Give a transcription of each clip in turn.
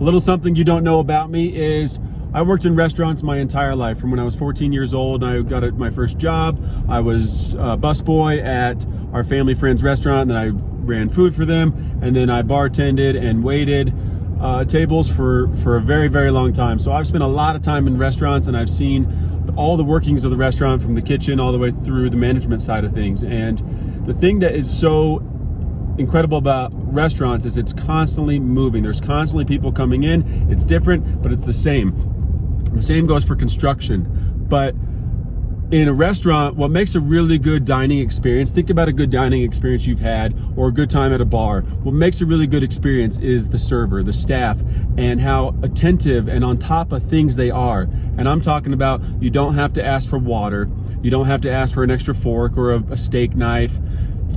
A little something you don't know about me is I worked in restaurants my entire life. From when I was 14 years old, I got my first job. I was a busboy at our family friend's restaurant, then I ran food for them, and then I bartended and waited tables for a very, very long time. So I've spent a lot of time in restaurants, and I've seen all the workings of the restaurant, from the kitchen all the way through the management side of things. And the thing that is so incredible about restaurants is it's constantly moving. There's constantly people coming in. It's different, but it's the same. The same goes for construction. But in a restaurant, what makes a really good dining experience, think about a good dining experience you've had or a good time at a bar. What makes a really good experience is the server, the staff, and how attentive and on top of things they are. And I'm talking about, you don't have to ask for water. You don't have to ask for an extra fork or a steak knife.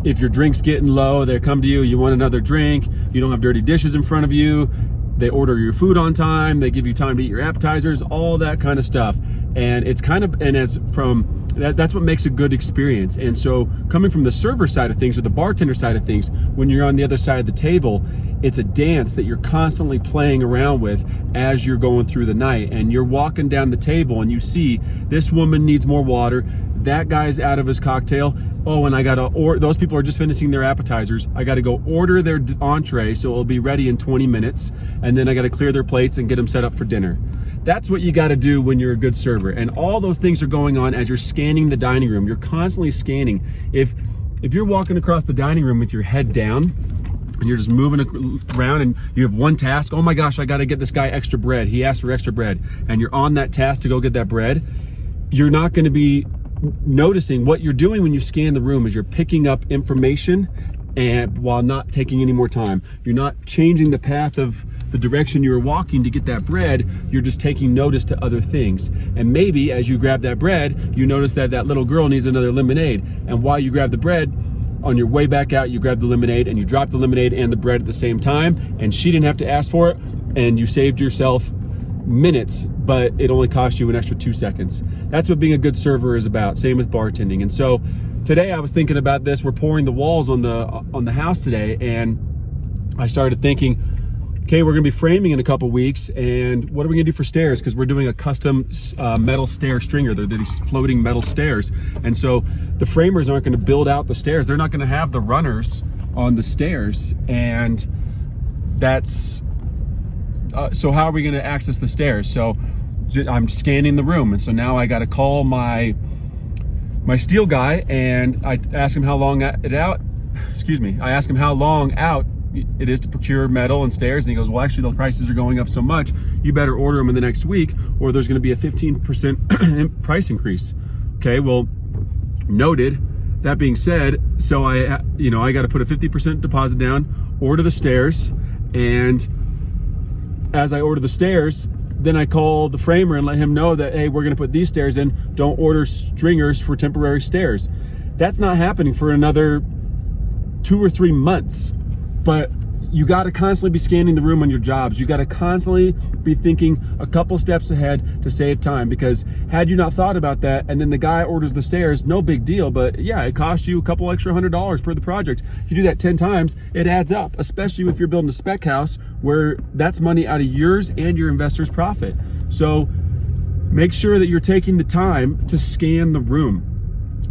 If your drink's getting low, they come to you, you want another drink. You don't have dirty dishes in front of you. They order your food on time. They give you time to eat your appetizers, all that kind of stuff. And it's kind of, and as from that's what makes a good experience. And so coming from the server side of things or the bartender side of things, when you're on the other side of the table, it's a dance that you're constantly playing around with as you're going through the night. And you're walking down the table and you see this woman needs more water, that guy's out of his cocktail. Oh, and I gotta, or those people are just finishing their appetizers. I gotta go order their entree so it'll be ready in 20 minutes. And then I gotta clear their plates and get them set up for dinner. That's what you gotta do when you're a good server. And all those things are going on as you're scanning the dining room. You're constantly scanning. If you're walking across the dining room with your head down and you're just moving around and you have one task, oh my gosh, I gotta get this guy extra bread. He asked for extra bread. And you're on that task to go get that bread, you're not gonna be noticing. What you're doing when you scan the room is you're picking up information, and while not taking any more time. You're not changing the path of the direction you were walking to get that bread. You're just taking notice to other things. And maybe as you grab that bread, you notice that that little girl needs another lemonade. And while you grab the bread, on your way back out, you grab the lemonade and you drop the lemonade and the bread at the same time. And she didn't have to ask for it, and you saved yourself minutes, but it only cost you an extra 2 seconds. That's what being a good server is about. Same with bartending. And so today I was thinking about this. We're pouring the walls on the house today, and I started thinking, okay, we're gonna be framing in a couple weeks, and what are we gonna do for stairs? Because we're doing a custom metal stair stringer. They're these floating metal stairs. And so the framers aren't gonna build out the stairs. They're not gonna have the runners on the stairs. And that's, so how are we gonna access the stairs? So I'm scanning the room. And so now I gotta call my steel guy, and I ask him how long I ask him how long out it is to procure metal and stairs, and he goes, well, actually the prices are going up so much, you better order them in the next week, or there's going to be a 15% price increase. Okay, well, noted. That being said, so I got to put a 50% deposit down, order the stairs, and as I order the stairs, then I call the framer and let him know that, hey, we're going to put these stairs in. Don't order stringers for temporary stairs. That's not happening for another 2 or 3 months. But you got to constantly be scanning the room on your jobs. You got to constantly be thinking a couple steps ahead to save time, because had you not thought about that and then the guy orders the stairs, no big deal, but yeah, it costs you a couple extra $100 per the project. If you do that 10 times, it adds up, especially if you're building a spec house where that's money out of yours and your investor's profit. So make sure that you're taking the time to scan the room.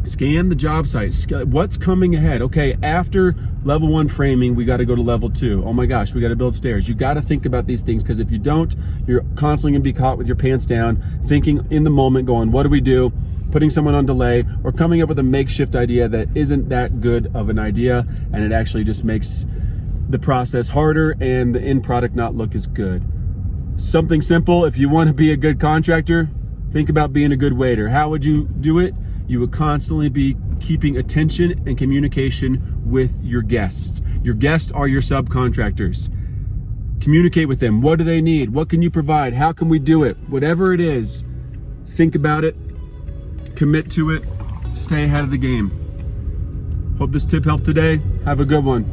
Scan the job site. What's coming ahead? Okay, after level 1 framing, we got to go to level 2. Oh my gosh, we got to build stairs. You got to think about these things, because if you don't, you're constantly going to be caught with your pants down, thinking in the moment, going, what do we do? Putting someone on delay, or coming up with a makeshift idea that isn't that good of an idea, and it actually just makes the process harder and the end product not look as good. Something simple. If you want to be a good contractor, think about being a good waiter. How would you do it? You would constantly be keeping attention and communication with your guests. Your guests are your subcontractors. Communicate with them. What do they need? What can you provide? How can we do it? Whatever it is, think about it, commit to it, stay ahead of the game. Hope this tip helped today. Have a good one.